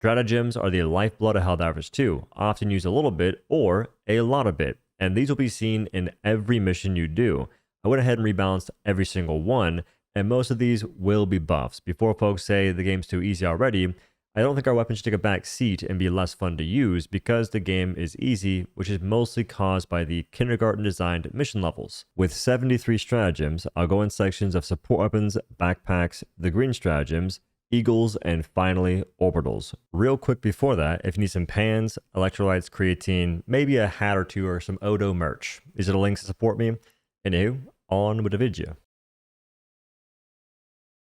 Stratagems are the lifeblood of Helldivers 2, often used a little bit or a lot of bit, and these will be seen in every mission you do. I went ahead and rebalanced every single one, and most of these will be buffs. Before folks say the game's too easy already, I don't think our weapons should take a back seat and be less fun to use because the game is easy, which is mostly caused by the kindergarten designed mission levels. With 73 stratagems, I'll go in sections of support weapons, backpacks, the green stratagems, eagles, and finally orbitals. Real quick before that, if you need some pans, electrolytes, creatine, maybe a hat or two or some Odo merch, these are the links to support me. Anywho, on with the video.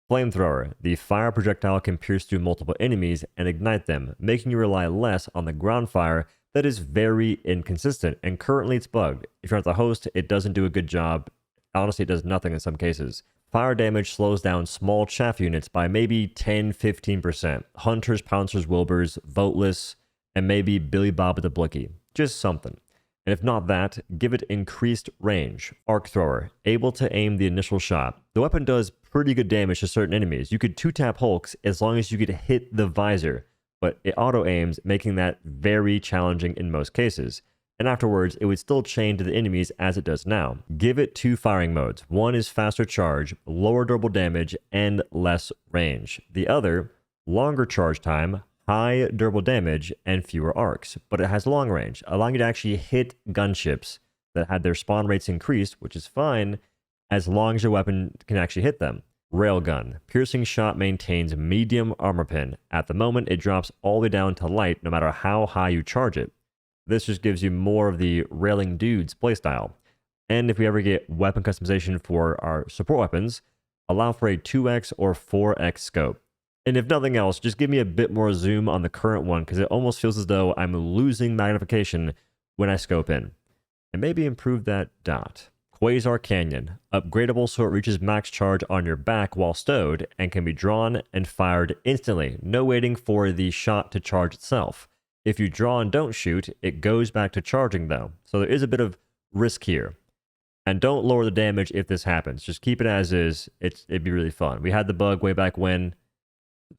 Flamethrower. The fire projectile can pierce through multiple enemies and ignite them, making you rely less on the ground fire that is very inconsistent, and currently it's bugged. If you're not the host, it doesn't do a good job. Honestly, it does nothing in some cases. Fire damage slows down small chaff units by maybe 10-15%. Hunters, pouncers, wilbers, voteless, and maybe Billy Bob with the blicky. Just something. And if not that, give it increased range. Arc Thrower, able to aim the initial shot. The weapon does pretty good damage to certain enemies. You could 2-tap Hulks as long as you could hit the visor, but it auto-aims, making that very challenging in most cases. And afterwards, it would still chain to the enemies as it does now. Give it 2 firing modes. One is faster charge, lower durable damage, and less range. The other, longer charge time, high durable damage, and fewer arcs, but it has long range, allowing you to actually hit gunships that had their spawn rates increased, which is fine, as long as your weapon can actually hit them. Railgun. Piercing shot maintains medium armor pin. At the moment, it drops all the way down to light no matter how high you charge it. This just gives you more of the railing dudes playstyle. And if we ever get weapon customization for our support weapons, allow for a 2x or 4x scope. And if nothing else, just give me a bit more zoom on the current one because it almost feels as though I'm losing magnification when I scope in. And maybe improve that dot. Quasar Canyon. Upgradable so it reaches max charge on your back while stowed and can be drawn and fired instantly. No waiting for the shot to charge itself. If you draw and don't shoot, it goes back to charging though. So there is a bit of risk here. And don't lower the damage if this happens. Just keep it as is. It'd be really fun. We had the bug way back when.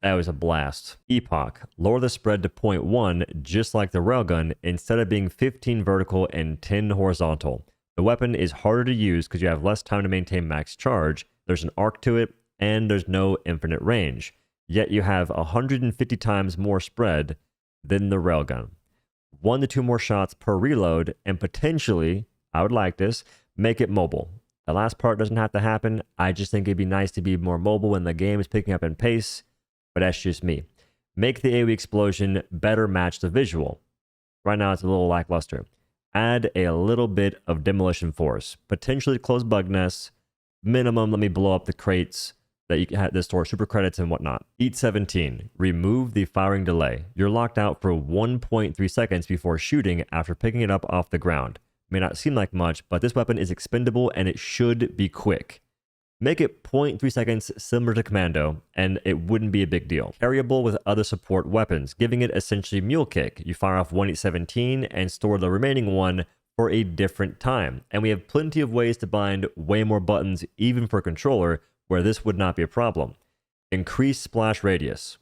That was a blast. Epoch. Lower the spread to 0.1 just like the railgun instead of being 15 vertical and 10 horizontal. The weapon is harder to use because you have less time to maintain max charge, there's an arc to it, and there's no infinite range. Yet you have 150 times more spread than the railgun. 1 to 2 more shots per reload, and potentially, I would like this, make it mobile. The last part doesn't have to happen. I just think it'd be nice to be more mobile when the game is picking up in pace, but that's just me. Make the AoE explosion better match the visual. Right now it's a little lackluster. Add a little bit of demolition force. Potentially close bug nests. Minimum, let me blow up the crates that you can have to store super credits and whatnot. Eat 17. Remove the firing delay. You're locked out for 1.3 seconds before shooting after picking it up off the ground. May not seem like much, but this weapon is expendable and it should be quick. Make it 0.3 seconds similar to Commando, and it wouldn't be a big deal. Carryable with other support weapons, giving it essentially mule kick. You fire off 1 17 and store the remaining one for a different time. And we have plenty of ways to bind way more buttons, even for a controller, where this would not be a problem. Increase splash radius.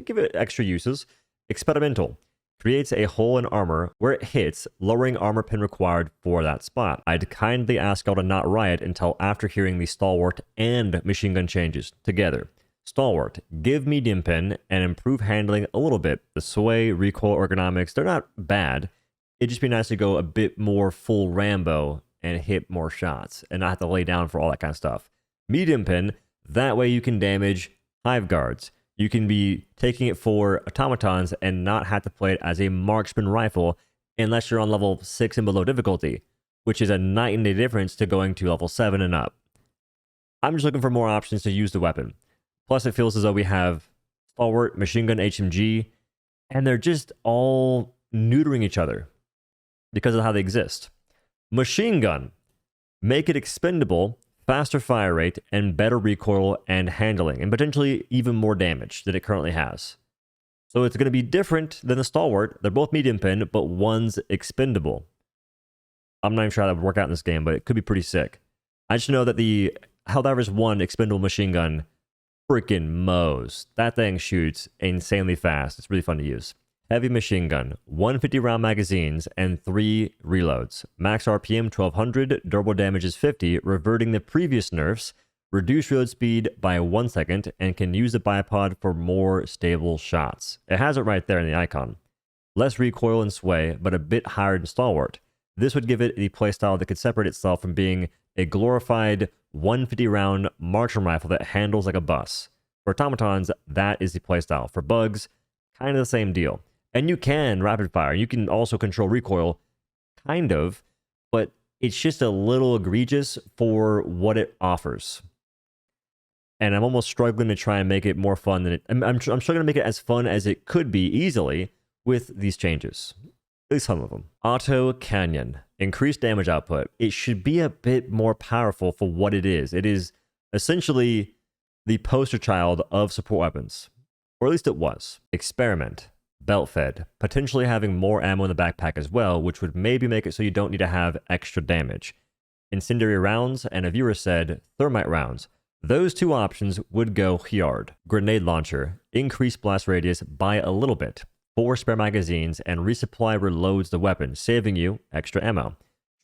Give it extra uses. Experimental. Creates a hole in armor where it hits, lowering armor pin required for that spot. I'd kindly ask y'all to not riot until after hearing the stalwart and machine gun changes together. Stalwart, give medium pin and improve handling a little bit. The sway, recoil ergonomics, they're not bad. It'd just be nice to go a bit more full Rambo and hit more shots and not have to lay down for all that kind of stuff. Medium pin, that way you can damage hive guards. You can be taking it for automatons and not have to play it as a marksman rifle unless you're on level 6 and below difficulty, which is a night and day difference to going to level 7 and up. I'm just looking for more options to use the weapon. Plus, it feels as though we have Stalwart, Machine Gun, HMG, and they're just all neutering each other because of how they exist. Machine Gun, make it expendable, faster fire rate, and better recoil and handling, and potentially even more damage than it currently has. So it's going to be different than the Stalwart. They're both medium pin, but one's expendable. I'm not even sure how that would work out in this game, but it could be pretty sick. I just know that the Helldivers 1 expendable machine gun freaking mows. That thing shoots insanely fast. It's really fun to use. Heavy machine gun, 150 round magazines, and 3 reloads. Max RPM 1200, durable damage is 50, reverting the previous nerfs. Reduce reload speed by 1 second, and can use the bipod for more stable shots. It has it right there in the icon. Less recoil and sway, but a bit higher in stalwart. This would give it the playstyle that could separate itself from being a glorified 150 round marksman rifle that handles like a bus. For automatons, that is the playstyle. For bugs, kind of the same deal. And you can rapid fire. You can also control recoil, kind of, but it's just a little egregious for what it offers. And I'm almost struggling to try and make it more fun than it. I'm struggling to make it as fun as it could be easily with these changes. At least some of them. Auto Canyon. Increased damage output. It should be a bit more powerful for what it is. It is essentially the poster child of support weapons. Or at least it was. Experiment. Belt fed, potentially having more ammo in the backpack as well, which would maybe make it so you don't need to have extra damage. Incendiary rounds, and a viewer said thermite rounds. Those 2 options would go hard. Grenade launcher, increase blast radius by a little bit. 4 spare magazines, and resupply reloads the weapon, saving you extra ammo.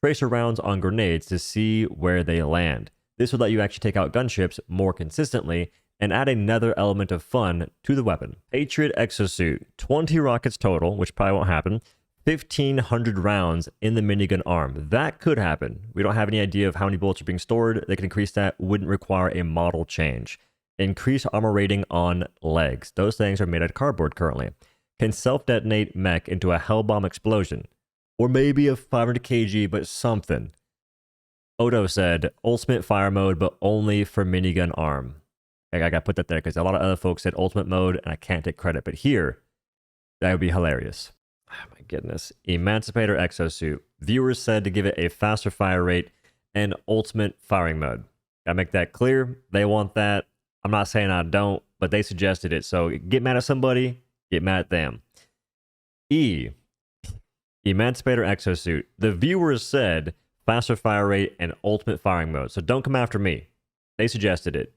Tracer rounds on grenades to see where they land. This would let you actually take out gunships more consistently, and add another element of fun to the weapon. Patriot exosuit, 20 rockets total, which probably won't happen, 1,500 rounds in the minigun arm. That could happen. We don't have any idea of how many bullets are being stored. They can increase that, wouldn't require a model change. Increase armor rating on legs. Those things are made out of cardboard currently. Can self-detonate mech into a hell bomb explosion. Or maybe a 500 kg, but something. Odo said, ultimate fire mode, but only for minigun arm. I gotta put that there because a lot of other folks said ultimate mode and I can't take credit, but here, that would be hilarious. Oh my goodness. Emancipator exosuit. Viewers said to give it a faster fire rate and ultimate firing mode. Gotta make that clear. They want that. I'm not saying I don't, but they suggested it. So get mad at somebody, get mad at them. Emancipator exosuit. The viewers said faster fire rate and ultimate firing mode. So don't come after me. They suggested it.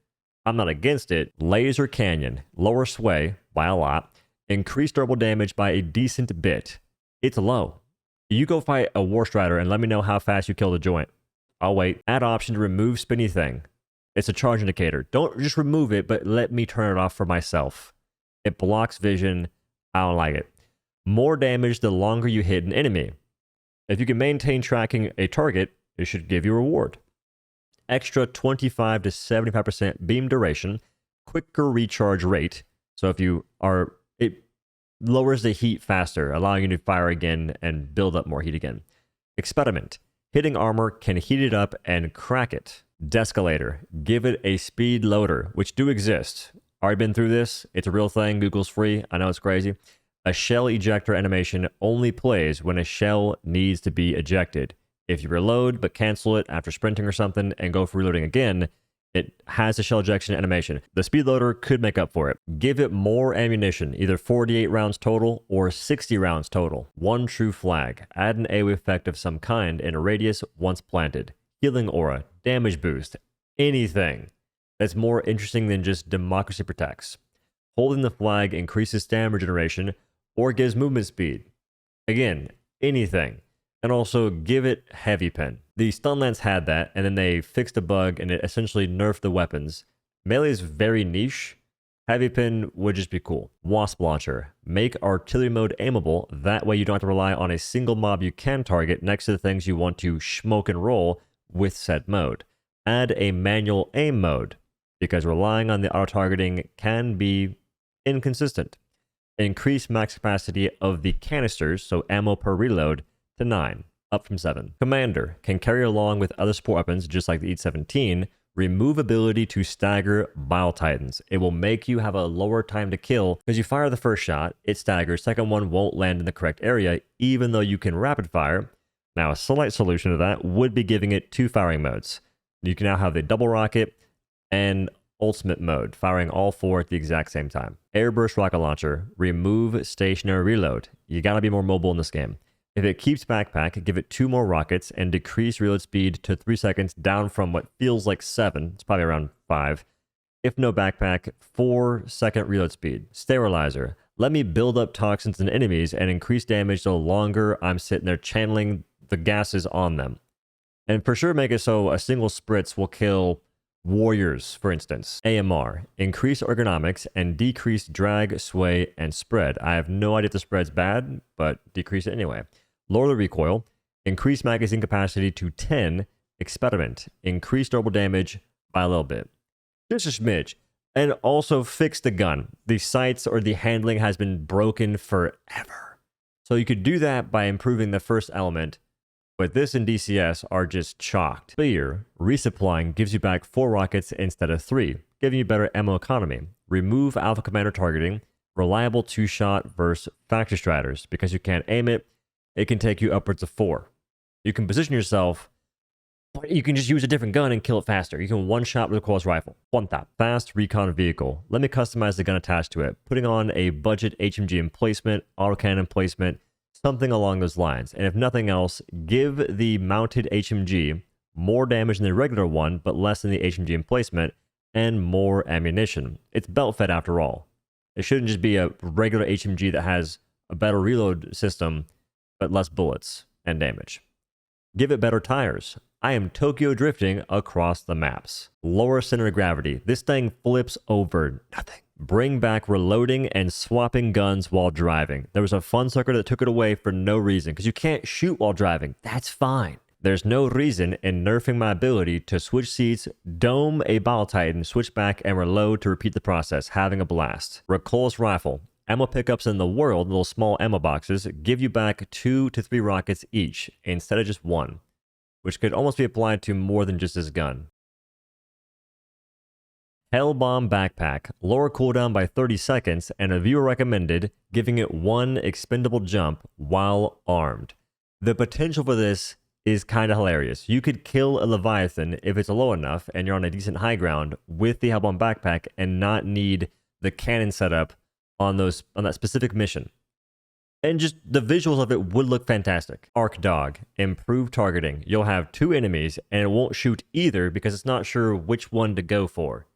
I'm not against it. Laser Canyon. Lower sway by a lot. Increased durable damage by a decent bit. It's low. You go fight a War Strider and let me know how fast you kill the joint. I'll wait. Add option to remove spinny thing. It's a charge indicator. Don't just remove it, but let me turn it off for myself. It blocks vision. I don't like it. More damage the longer you hit an enemy. If you can maintain tracking a target, it should give you a reward. Extra 25 to 75% beam duration, quicker recharge rate. So if you are, it lowers the heat faster, allowing you to fire again and build up more heat again. Experiment. Hitting armor can heat it up and crack it. Descalator. Give it a speed loader, which do exist. Already been through this. It's a real thing. Google's free. I know it's crazy. A shell ejector animation only plays when a shell needs to be ejected. If you reload but cancel it after sprinting or something and go for reloading again, it has a shell ejection animation. The speed loader could make up for it. Give it more ammunition, either 48 rounds total or 60 rounds total. One true flag. Add an AoE effect of some kind in a radius once planted. Healing aura, damage boost, anything that's more interesting than just democracy protects. Holding the flag increases stamina generation or gives movement speed. Again, anything. And also give it heavy pen. The stun lance had that, and then they fixed a bug and it essentially nerfed the weapons. Melee is very niche. Heavy pin would just be cool. Wasp launcher. Make artillery mode aimable. That way you don't have to rely on a single mob you can target next to the things you want to smoke and roll with said mode. Add a manual aim mode, because relying on the auto-targeting can be inconsistent. Increase max capacity of the canisters, so ammo per reload, to 9, up from 7. Commander can carry along with other support weapons, just like the E-17, remove ability to stagger Bile Titans. It will make you have a lower time to kill, because you fire the first shot, it staggers, second one won't land in the correct area, even though you can rapid fire. Now, a slight solution to that would be giving it 2 firing modes. You can now have the double rocket and ultimate mode, firing all 4 at the exact same time. Airburst rocket launcher, remove stationary reload. You gotta be more mobile in this game. If it keeps backpack, give it 2 more rockets and decrease reload speed to 3 seconds, down from what feels like 7. It's probably around 5. If no backpack, 4-second reload speed. Sterilizer. Let me build up toxins in enemies and increase damage the longer I'm sitting there channeling the gases on them. And for sure make it so a single spritz will kill warriors, for instance. AMR. Increase ergonomics and decrease drag, sway, and spread. I have no idea if the spread's bad, but decrease it anyway. Lower the recoil. Increase magazine capacity to 10. Experiment. Increase durable damage by a little bit. Just a smidge. And also fix the gun. The sights or the handling has been broken forever. So you could do that by improving the first element, but this and DCS are just chalked. Spear. Resupplying gives you back 4 rockets instead of 3, giving you better ammo economy. Remove Alpha Commander targeting. Reliable 2-shot versus Factory Straters. Because you can't aim it, it can take you upwards of 4. You can position yourself, but you can just use a different gun and kill it faster. You can one-shot with a close rifle. One tap. Fast recon vehicle. Let me customize the gun attached to it. Putting on a budget HMG emplacement, autocannon placement, something along those lines. And if nothing else, give the mounted HMG more damage than the regular one, but less than the HMG emplacement, and more ammunition. It's belt fed after all. It shouldn't just be a regular HMG that has a better reload system, but less bullets and damage. Give it better tires. I am Tokyo drifting across the maps. Lower center of gravity. This thing flips over nothing. Bring back reloading and swapping guns while driving. There was a fun sucker that took it away for no reason, because you can't shoot while driving. That's fine. There's no reason in nerfing my ability to switch seats, dome a Bile Titan, switch back, and reload to repeat the process, having a blast. Recoilless rifle. Ammo pickups in the world, little small ammo boxes, give you back 2 to 3 rockets each, instead of just 1. Which could almost be applied to more than just this gun. Hellbomb backpack. Lower cooldown by 30 seconds, and a viewer recommended giving it 1 expendable jump while armed. The potential for this is kind of hilarious. You could kill a Leviathan if it's low enough and you're on a decent high ground with the Hellbomb backpack and not need the cannon setup on that specific mission. And just the visuals of it would look fantastic. Arc Dog. Improved targeting. You'll have 2 enemies and it won't shoot either because it's not sure which one to go for.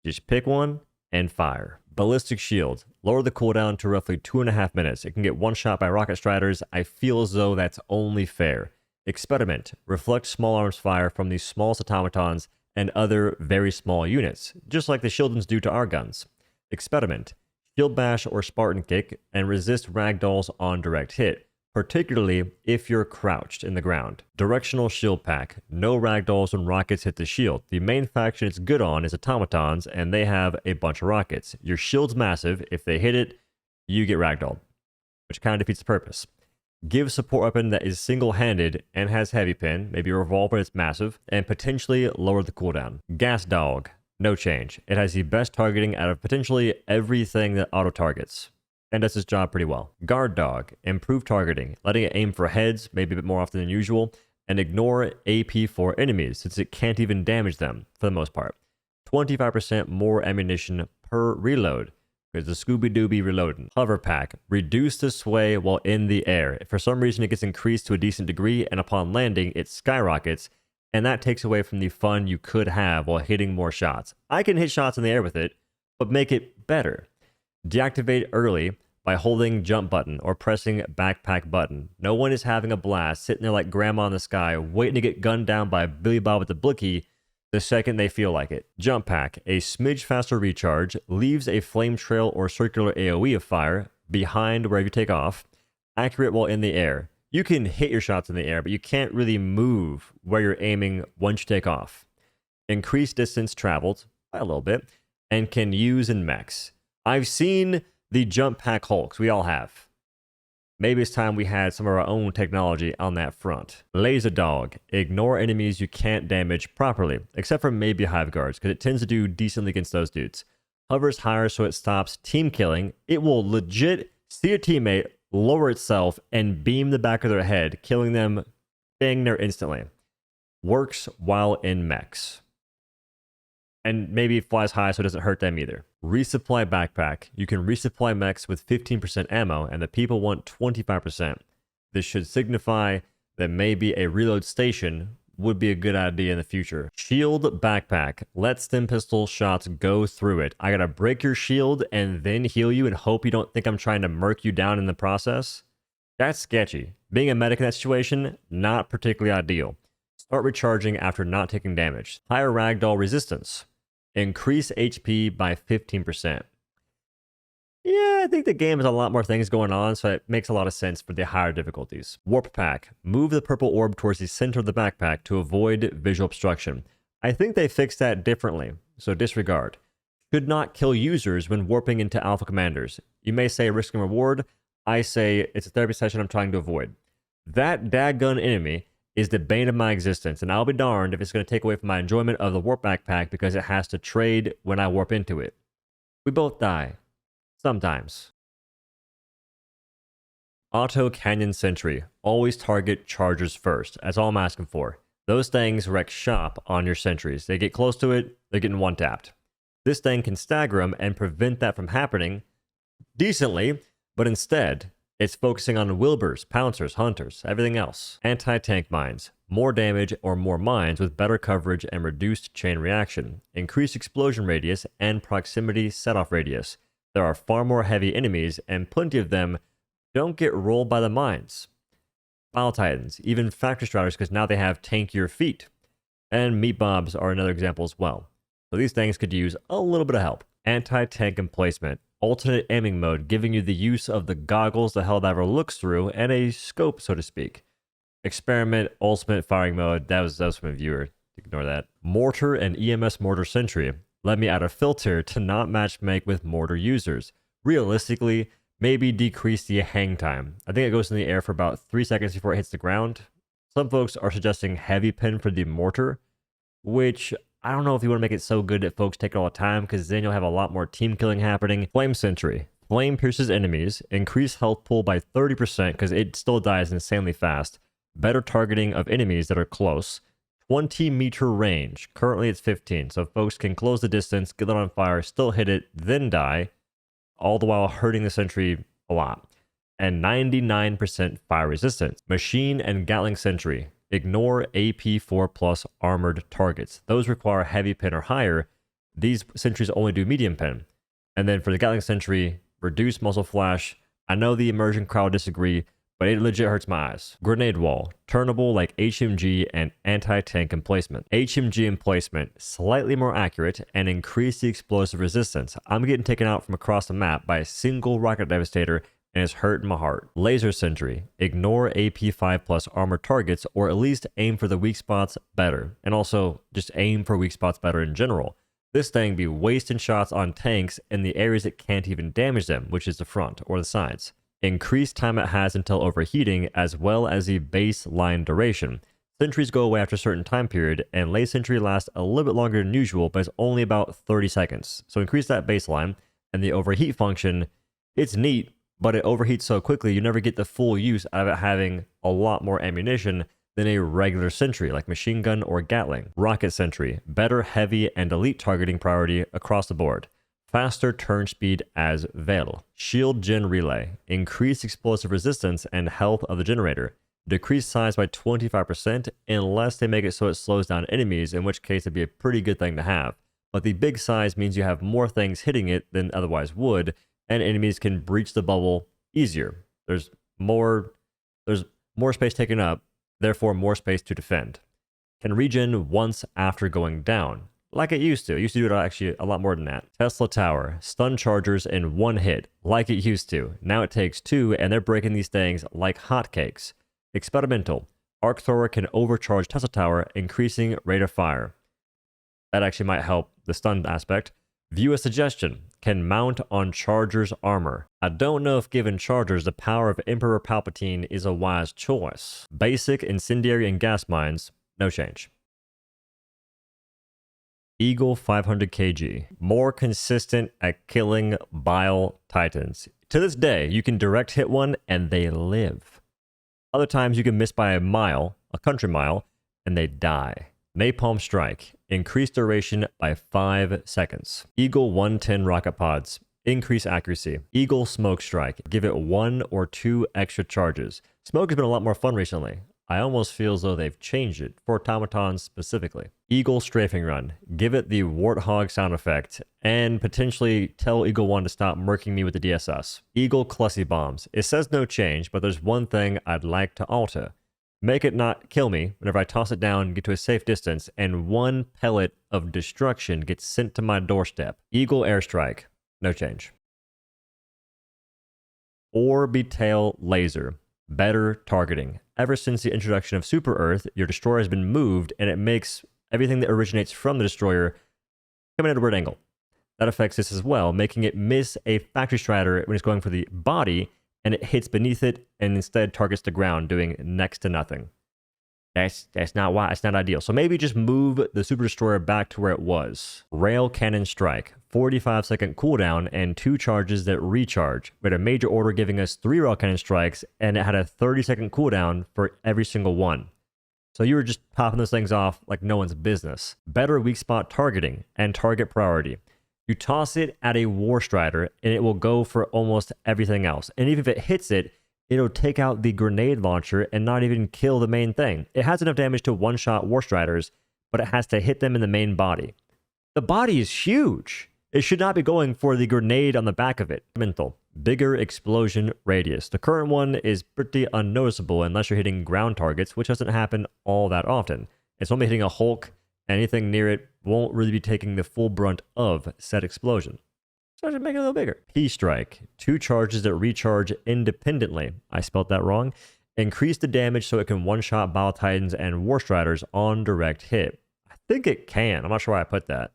Just pick one and fire. Ballistic Shield. Lower the cooldown to roughly 2.5 minutes. It can get one shot by rocket striders. I feel as though that's only fair. Experiment. Reflect small arms fire from these small automatons and other very small units, just like the Shieldens do to our guns. Experiment. Shield bash or Spartan kick and resist ragdolls on direct hit, particularly if you're crouched in the ground. Directional shield pack. No ragdolls when rockets hit the shield. The main faction it's good on is automatons, and they have a bunch of rockets. Your shield's massive. If they hit it, you get ragdolled, which kind of defeats the purpose. Give support weapon that is single-handed and has heavy pin, maybe a revolver that's massive, and potentially lower the cooldown. Gas Dog. No change. It has the best targeting out of potentially everything that auto-targets, and does its job pretty well. Guard Dog. Improved targeting, letting it aim for heads, maybe a bit more often than usual, and ignore AP for enemies, since it can't even damage them, for the most part. 25% more ammunition per reload, because the Scooby-Dooby reloading. Hover Pack. Reduce the sway while in the air. If for some reason it gets increased to a decent degree, and upon landing, it skyrockets, and that takes away from the fun you could have while hitting more shots. I can hit shots in the air with it, but make it better. Deactivate early by holding jump button or pressing backpack button. No one is having a blast, sitting there like grandma in the sky, waiting to get gunned down by Billy Bob with the blicky the second they feel like it. Jump pack. A smidge faster recharge, leaves a flame trail or circular AoE of fire behind wherever you take off. Accurate while in the air. You can hit your shots in the air, but you can't really move where you're aiming once you take off. Increase distance traveled by a little bit, and can use in mechs. I've seen the jump pack hulks. We all have. Maybe it's time we had some of our own technology on that front. Laser Dog. Ignore enemies you can't damage properly, except for maybe hive guards, because it tends to do decently against those dudes. Hovers higher so it stops team killing. It will legit see a teammate, lower itself, and beam the back of their head, killing them bang there instantly. Works while in mechs. And maybe it flies high so it doesn't hurt them either. Resupply backpack. You can resupply mechs with 15% ammo, and the people want 25%. This should signify that maybe a reload station would be a good idea in the future. Shield backpack. Let stim pistol shots go through it. I gotta break your shield and then heal you and hope you don't think I'm trying to murk you down in the process. That's sketchy. Being a medic in that situation, not particularly ideal. Start recharging after not taking damage. Higher ragdoll resistance. Increase HP by 15%. Yeah, I think the game has a lot more things going on, so it makes a lot of sense for the higher difficulties. Warp pack. Move the purple orb towards the center of the backpack to avoid visual obstruction. I think they fixed that differently, so disregard. Should not kill users when warping into alpha commanders. You may say risk and reward. I say it's a therapy session I'm trying to avoid. That dadgun enemy is the bane of my existence, and I'll be darned if it's going to take away from my enjoyment of the warp backpack because it has to trade when I warp into it. We both die. Sometimes. Auto Canyon Sentry. Always target chargers first. That's all I'm asking for. Those things wreck shop on your sentries. They get close to it, they're getting one-tapped. This thing can stagger them and prevent that from happening decently, but instead, it's focusing on Wilburs, Pouncers, Hunters, everything else. Anti-tank mines. More damage or more mines with better coverage and reduced chain reaction. Increased explosion radius and proximity set-off radius. There are far more heavy enemies, and plenty of them don't get rolled by the mines. Bile Titans, even Factory Striders, because now they have tankier feet. And Meat Bobs are another example as well. So these things could use a little bit of help. Anti-tank emplacement. Alternate aiming mode, giving you the use of the goggles the Helldiver looks through, and a scope, so to speak. Experiment, ultimate firing mode, that was from a viewer. Ignore that. Mortar and EMS Mortar Sentry. Let me add a filter to not matchmake with mortar users. Realistically, maybe decrease the hang time. I think it goes in the air for about 3 seconds before it hits the ground. Some folks are suggesting heavy pin for the mortar, which I don't know if you want to make it so good that folks take it all the time, because then you'll have a lot more team killing happening. Flame Sentry. Flame pierces enemies. Increase health pool by 30% because it still dies insanely fast. Better targeting of enemies that are close. 20-meter range. Currently it's 15, so folks can close the distance, get it on fire, still hit it, then die, all the while hurting the sentry a lot. And 99% fire resistance. Machine and Gatling Sentry. Ignore AP4 plus armored targets. Those require heavy pin or higher. These sentries only do medium pin. And then for the Gatling Sentry, reduce muzzle flash. I know the immersion crowd disagree, but it legit hurts my eyes. Grenade wall. Turnable like HMG and anti-tank emplacement. HMG emplacement, slightly more accurate and increase the explosive resistance. I'm getting taken out from across the map by a single rocket devastator and it's hurting my heart. Laser Sentry. Ignore AP5 plus armored targets or at least aim for the weak spots better. And also just aim for weak spots better in general. This thing be wasting shots on tanks in the areas that can't even damage them, which is the front or the sides. Increased time it has until overheating, as well as the baseline duration. Sentries go away after a certain time period, and Lay Sentry lasts a little bit longer than usual, but it's only about 30 seconds. So increase that baseline, and the overheat function, it's neat, but it overheats so quickly you never get the full use out of it having a lot more ammunition than a regular sentry, like machine gun or Gatling. Rocket Sentry, better heavy and elite targeting priority across the board. Faster turn speed as Veil. Shield Gen Relay. Increase explosive resistance and health of the generator. Decrease size by 25% unless they make it so it slows down enemies, in which case it'd be a pretty good thing to have. But the big size means you have more things hitting it than otherwise would, and enemies can breach the bubble easier. There's more space taken up, therefore more space to defend. Can regen once after going down. Like it used to. It used to do it actually a lot more than that. Tesla Tower. Stun chargers in one hit. Like it used to. Now it takes two, and they're breaking these things like hotcakes. Experimental. Arc Thrower can overcharge Tesla Tower, increasing rate of fire. That actually might help the stun aspect. View a suggestion. Can mount on Charger's armor. I don't know if given Chargers the power of Emperor Palpatine is a wise choice. Basic incendiary and gas mines. No change. Eagle 500 kg. More consistent at killing Bile Titans. To this day, you can direct hit one and they live. Other times you can miss by a mile, a country mile, and they die. Napalm Strike. Increase duration by 5 seconds. Eagle 110 rocket pods. Increase accuracy. Eagle Smoke Strike. Give it 1 or 2 extra charges. Smoke has been a lot more fun recently. I almost feel as though they've changed it for automatons specifically. Eagle strafing run. Give it the warthog sound effect and potentially tell Eagle 1 to stop murking me with the DSS. Eagle clussy bombs. It says no change, but there's one thing I'd like to alter. Make it not kill me whenever I toss it down, get to a safe distance, and one pellet of destruction gets sent to my doorstep. Eagle airstrike. No change. Orbital laser. Better targeting. Ever since the introduction of Super Earth, your destroyer has been moved, and it makes everything that originates from the destroyer come at a weird angle. That affects this as well, making it miss a factory strider when it's going for the body, and it hits beneath it and instead targets the ground, doing next to nothing. That's not why. It's not ideal. So maybe just move the Super Destroyer back to where it was. Rail Cannon Strike. 45-second cooldown and 2 charges that recharge. We had a major order giving us 3 Rail Cannon Strikes, and it had a 30-second cooldown for every single one. So you were just popping those things off like no one's business. Better weak spot targeting and target priority. You toss it at a War Strider, and it will go for almost everything else. And even if it hits it, it'll take out the grenade launcher and not even kill the main thing. It has enough damage to one-shot War Striders, but it has to hit them in the main body. The body is huge. It should not be going for the grenade on the back of it. Mental. Bigger explosion radius. The current one is pretty unnoticeable unless you're hitting ground targets, which doesn't happen all that often. It's only hitting a Hulk. Anything near it won't really be taking the full brunt of said explosion. So I should make it a little bigger. P-Strike. 2 charges that recharge independently. I spelled that wrong. Increase the damage so it can one-shot Bile Titans and War Striders on direct hit. I think it can. I'm not sure why I put that.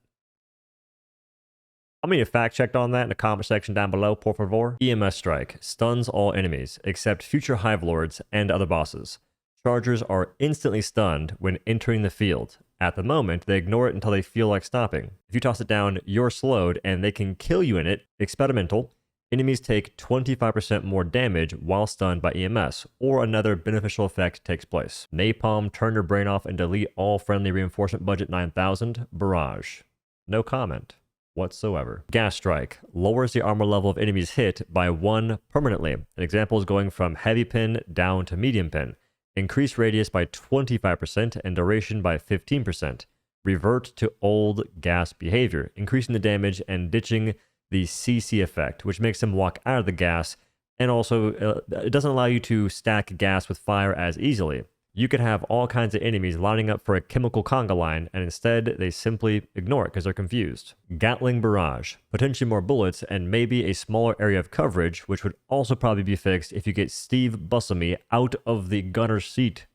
I'll need a fact checked on that in the comment section down below, por favor. EMS Strike. Stuns all enemies, except future Hive Lords and other bosses. Chargers are instantly stunned when entering the field. At the moment, they ignore it until they feel like stopping. If you toss it down, you're slowed, and they can kill you in it. Experimental. Enemies take 25% more damage while stunned by EMS, or another beneficial effect takes place. Napalm. Turn your brain off and delete all friendly reinforcement budget 9000. Barrage. No comment whatsoever. Gas Strike. Lowers the armor level of enemies hit by 1 permanently. An example is going from heavy pin down to medium pin. Increase radius by 25% and duration by 15%. Revert to old gas behavior, increasing the damage and ditching the CC effect, which makes them walk out of the gas, and also it doesn't allow you to stack gas with fire as easily. You could have all kinds of enemies lining up for a chemical conga line, and instead they simply ignore it because they're confused. Gatling Barrage. Potentially more bullets and maybe a smaller area of coverage, which would also probably be fixed if you get Steve Buscemi out of the gunner's seat.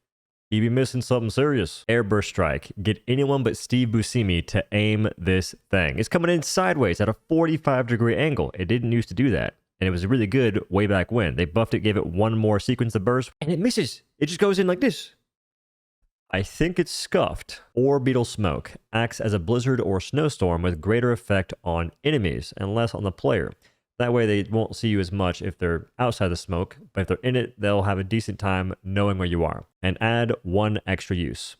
He'd be missing something serious. Airburst Strike. Get anyone but Steve Buscemi to aim this thing. It's coming in sideways at a 45-degree angle. It didn't used to do that, and it was really good way back when. They buffed it, gave it 1 more sequence of burst, and it misses. It just goes in like this. I think it's scuffed. Orbital Smoke. Acts as a blizzard or snowstorm with greater effect on enemies and less on the player. That way they won't see you as much if they're outside the smoke, but if they're in it, they'll have a decent time knowing where you are. And add 1 extra use.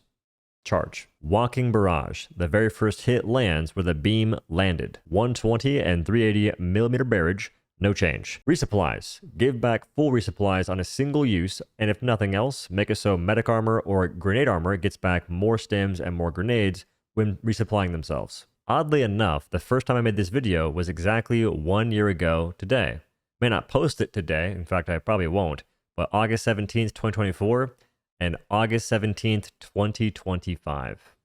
Charge. Walking Barrage. The very first hit lands where the beam landed. 120 and 380 millimeter barrage. No change. Resupplies. Give back full resupplies on a single use, and if nothing else, make it so medic armor or grenade armor gets back more stems and more grenades when resupplying themselves. Oddly enough, the first time I made this video was exactly 1 year ago today. May not post it today, in fact I probably won't, but August 17th, 2024 and August 17th, 2025.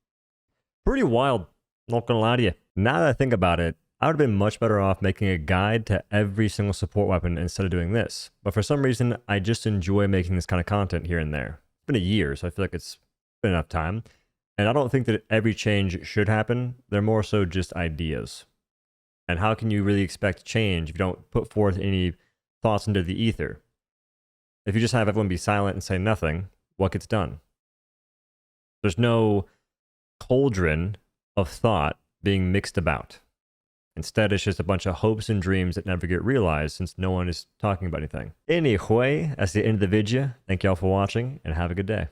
Pretty wild, not gonna lie to you. Now that I think about it, I would have been much better off making a guide to every single support weapon instead of doing this. But for some reason, I just enjoy making this kind of content here and there. It's been a year, so I feel like it's been enough time. And I don't think that every change should happen. They're more so just ideas. And how can you really expect change if you don't put forth any thoughts into the ether? If you just have everyone be silent and say nothing, what gets done? There's no cauldron of thought being mixed about. Instead, it's just a bunch of hopes and dreams that never get realized since no one is talking about anything. Anyway, that's the end of the video. Thank y'all for watching and have a good day.